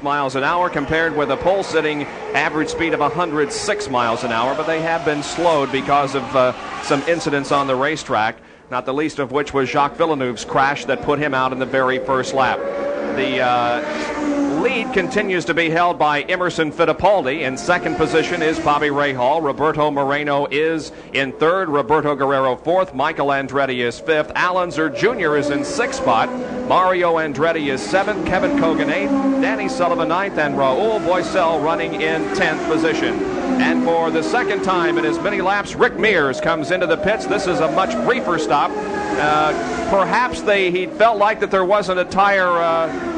miles an hour compared with a pole-sitting average speed of 106 miles an hour, but they have been slowed because of some incidents on the racetrack, not the least of which was Jacques Villeneuve's crash that put him out in the very first lap. The lead continues to be held by Emerson Fittipaldi. In second position is Bobby Rahal. Roberto Moreno is in third. Roberto Guerrero fourth. Michael Andretti is fifth. Al Unser Jr. is in sixth spot. Mario Andretti is seventh. Kevin Kogan eighth. Danny Sullivan ninth. And Raul Boesel running in 10th position. And for the second time in as many laps, Rick Mears comes into the pits. This is a much briefer stop. Perhaps he felt like that there wasn't a tire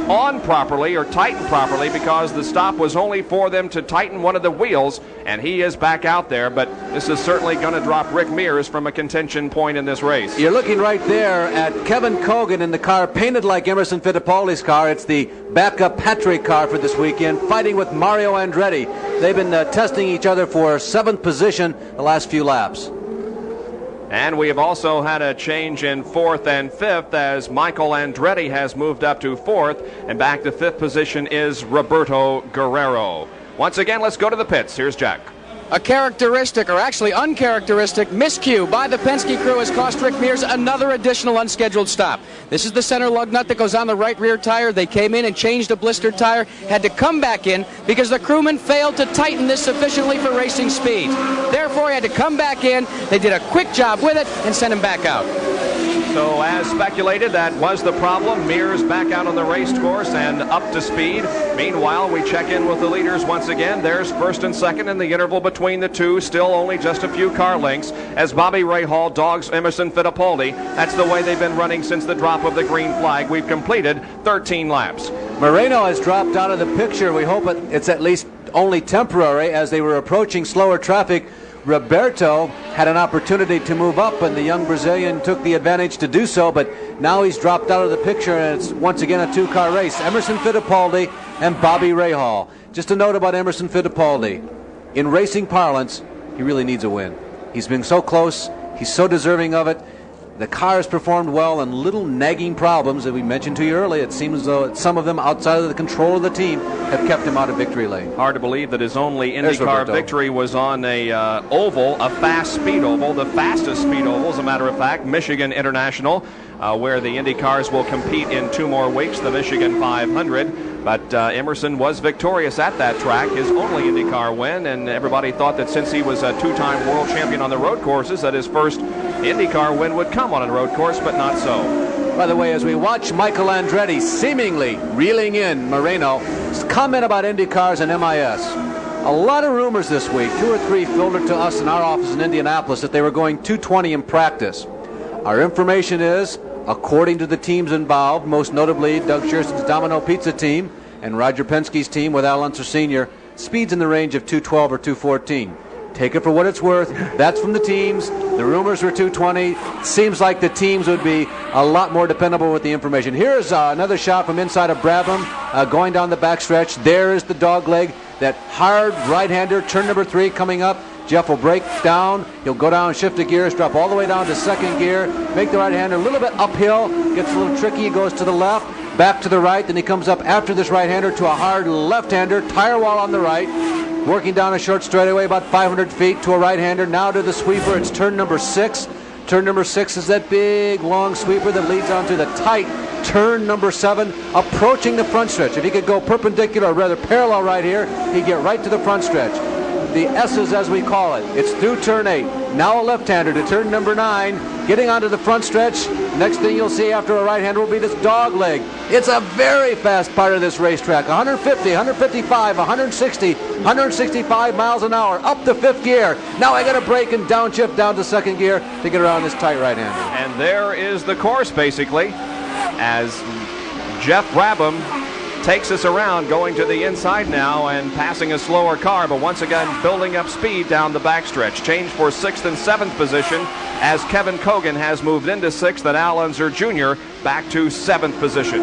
on properly or tightened properly because the stop was only for them to tighten one of the wheels, and he is back out there. But this is certainly going to drop Rick Mears from a contention point in this race. You're looking right there at Kevin Kogan in the car painted like Emerson Fittipaldi's car. It's the backup Patrick car for this weekend, fighting with Mario Andretti. They've been testing each other for 7th position the last few laps. And we have also had a change in 4th and 5th as Michael Andretti has moved up to 4th, and back to 5th position is Roberto Guerrero. Once again, let's go to the pits. Here's Jack. A characteristic, or actually uncharacteristic, miscue by the Penske crew has cost Rick Mears another additional unscheduled stop. This is the center lug nut that goes on the right rear tire. They came in and changed a blistered tire, had to come back in because the crewman failed to tighten this sufficiently for racing speeds. Therefore, he had to come back in. They did a quick job with it and sent him back out. So as speculated, that was the problem. Mears back out on the race course and up to speed. Meanwhile, we check in with the leaders once again. There's first and second in the interval between the two, still only just a few car lengths, as Bobby Rahal dogs Emerson Fittipaldi. That's the way they've been running since the drop of the green flag. We've completed 13 laps. Moreno has dropped out of the picture. We hope it's at least only temporary. As they were approaching slower traffic, Roberto had an opportunity to move up, and the young Brazilian took the advantage to do so, but now he's dropped out of the picture, and it's once again a two-car race. Emerson Fittipaldi and Bobby Rahal. Just a note about Emerson Fittipaldi. In racing parlance, he really needs a win. He's been so close. He's so deserving of it. The car has performed well, and little nagging problems that we mentioned to you earlier. It seems as though some of them outside of the control of the team have kept him out of victory lane. Hard to believe that his only IndyCar victory was on a oval, a fast speed oval, the fastest speed oval, as a matter of fact, Michigan International, where the IndyCars will compete in 2 more weeks, the Michigan 500. But Emerson was victorious at that track, his only IndyCar win, and everybody thought that since he was a 2-time world champion on the road courses, that his first IndyCar win would come on a road course, but not so. By the way, as we watch Michael Andretti seemingly reeling in Moreno, comment about IndyCars and MIS. A lot of rumors this week, 2 or 3 filtered to us in our office in Indianapolis, that they were going 220 in practice. Our information is, according to the teams involved, most notably Doug Shearson's Domino Pizza team and Roger Penske's team with Al Unser Sr., speeds in the range of 212 or 214. Take it for what it's worth. That's from the teams. The rumors were 220. Seems like the teams would be a lot more dependable with the information. Here's another shot from inside of Brabham going down the backstretch. There is the dog leg, that hard right-hander, turn number 3 coming up. Jeff will break down. He'll go down, shift the gears, drop all the way down to second gear, make the right-hander a little bit uphill, gets a little tricky, he goes to the left, back to the right, then he comes up after this right-hander to a hard left-hander, tire wall on the right, working down a short straightaway about 500 feet to a right-hander, now to the sweeper. It's turn number 6. Turn number 6 is that big, long sweeper that leads onto the tight turn number 7, approaching the front stretch. If he could go perpendicular, or rather parallel right here, he'd get right to the front stretch. The S's, as we call it. It's through turn 8. Now a left-hander to turn number 9, getting onto the front stretch. Next thing you'll see after a right-hander will be this dog leg. It's a very fast part of this racetrack. 150, 155, 160, 165 miles an hour, up to 5th gear. Now I got to brake and downshift down to 2nd gear to get around this tight right-hander. And there is the course, basically, as Jeff Brabham takes us around, going to the inside now and passing a slower car, but once again building up speed down the backstretch. Change for 6th and 7th position as Kevin Kogan has moved into 6th and Al Unser Jr. back to 7th position.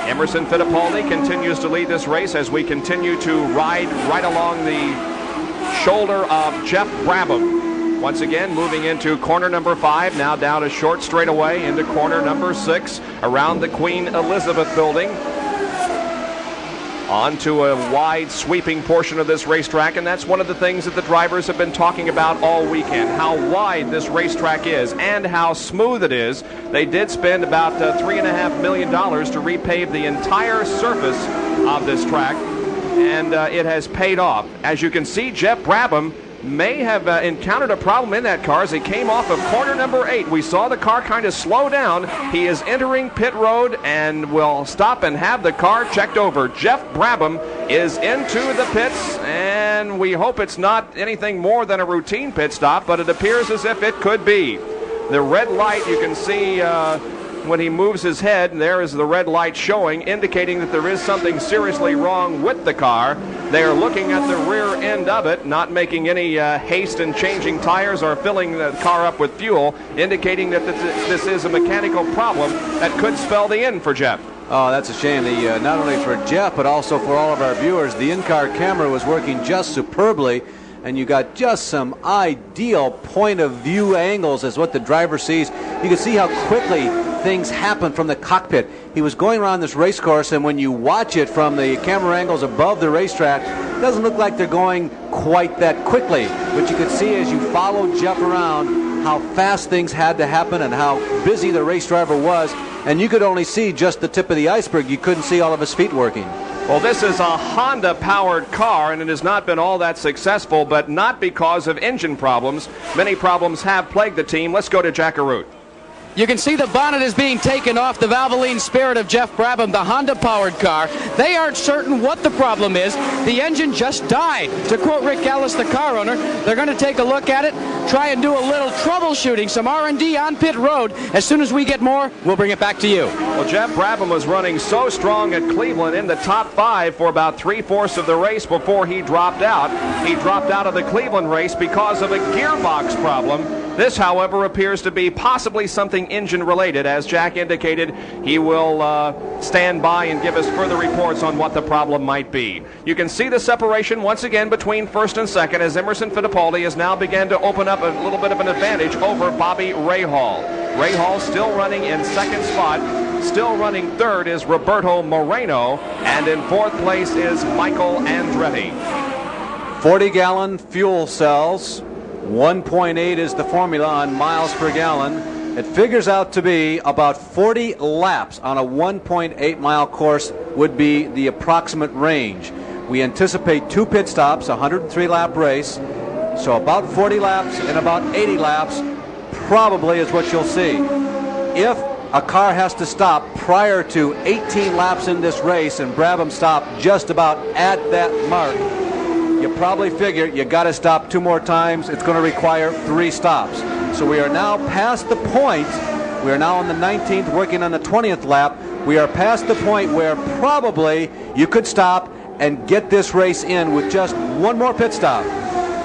Emerson Fittipaldi continues to lead this race as we continue to ride right along the shoulder of Jeff Brabham. Once again, moving into corner number 5, now down a short straightaway into corner number 6, around the Queen Elizabeth building. onto a wide sweeping portion of this racetrack, and that's one of the things that the drivers have been talking about all weekend, how wide this racetrack is and how smooth it is. They did spend about $3.5 million to repave the entire surface of this track, and it has paid off. As you can see, Jeff Brabham may have encountered a problem in that car as he came off of corner number 8. We saw the car kind of slow down. He is entering pit road and will stop and have the car checked over. Jeff Brabham is into the pits, and we hope it's not anything more than a routine pit stop, but it appears as if it could be. The red light, you can see when he moves his head, there is the red light showing, indicating that there is something seriously wrong with the car. They are looking at the rear end of it, not making any haste in changing tires or filling the car up with fuel, indicating that this is a mechanical problem that could spell the end for Jeff. Oh, that's a shame. Not only for Jeff, but also for all of our viewers. The in-car camera was working just superbly, and you got just some ideal point of view angles as what the driver sees. You can see how quickly things happen from the cockpit. He was going around this race course, and when you watch it from the camera angles above the racetrack, it doesn't look like they're going quite that quickly. But you could see as you followed Jeff around how fast things had to happen and how busy the race driver was, and you could only see just the tip of the iceberg. You couldn't see all of his feet working. Well, this is a Honda-powered car, and it has not been all that successful, but not because of engine problems. Many problems have plagued the team. Let's go to Jack Arute. You can see the bonnet is being taken off the Valvoline Spirit of Jeff Brabham, the Honda-powered car. They aren't certain what the problem is. The engine just died. To quote Rick Gallis, the car owner, they're going to take a look at it, try and do a little troubleshooting, some R&D on pit road. As soon as we get more, we'll bring it back to you. Well, Jeff Brabham was running so strong at Cleveland in the top 5 for about 3/4 of the race before he dropped out. He dropped out of the Cleveland race because of a gearbox problem. This, however, appears to be possibly something engine-related. As Jack indicated, he will stand by and give us further reports on what the problem might be. You can see the separation once again between first and second as Emerson Fittipaldi has now begun to open up a little bit of an advantage over Bobby Rahal. Rahal still running in second spot. Still running third is Roberto Moreno, and in fourth place is Michael Andretti. 40-gallon fuel cells. 1.8 is the formula on miles per gallon. It figures out to be about 40 laps on a 1.8 mile course would be the approximate range. We anticipate 2 pit stops, a 103 lap race, so about 40 laps and about 80 laps probably is what you'll see. If a car has to stop prior to 18 laps in this race and Brabham stopped just about at that mark, you probably figure you got to stop 2 more times. It's going to require 3 stops. So we are now past the point. We are now on the 19th, working on the 20th lap. We are past the point where probably you could stop and get this race in with just 1 more pit stop.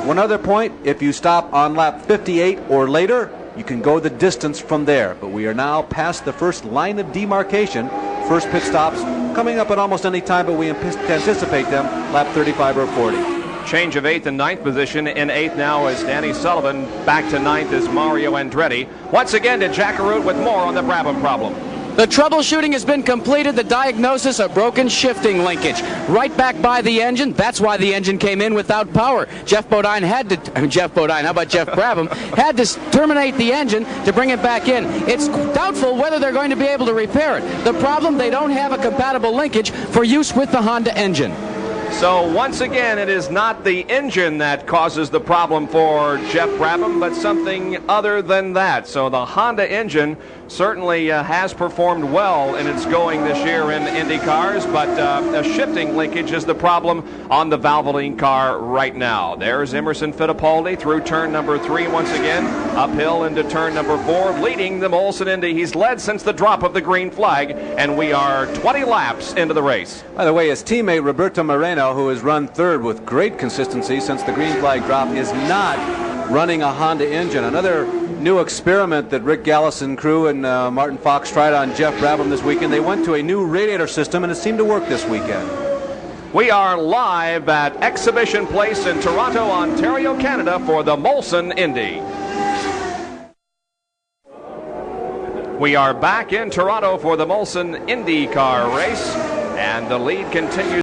One other point, if you stop on lap 58 or later, you can go the distance from there. But we are now past the first line of demarcation. First pit stops coming up at almost any time, but we anticipate them lap 35 or 40. Change of 8th and 9th position. In 8th now is Danny Sullivan. Back to 9th is Mario Andretti. Once again to Jack Arute with more on the Brabham problem. The troubleshooting has been completed. The diagnosis, a broken shifting linkage. Right back by the engine. That's why the engine came in without power. Jeff Brabham had to terminate the engine to bring it back in. It's doubtful whether they're going to be able to repair it. The problem, they don't have a compatible linkage for use with the Honda engine. So once again, it is not the engine that causes the problem for Jeff Brabham, but something other than that. So the Honda engine certainly has performed well in its going this year in Indy cars, but a shifting linkage is the problem on the Valvoline car right now. There's Emerson Fittipaldi through turn number 3 once again, uphill into turn number 4, leading the Molson Indy. He's led since the drop of the green flag, and we are 20 laps into the race. By the way, his teammate Roberto Moreno, who has run third with great consistency since the green flag drop, is not running a Honda engine. Another new experiment that Rick Gallis and crew and Martin Fox tried on Jeff Brabham this weekend. They went to a new radiator system, and it seemed to work this weekend. We are live at Exhibition Place in Toronto, Ontario, Canada for the Molson Indy. We are back in Toronto for the Molson IndyCar race, and the lead continues.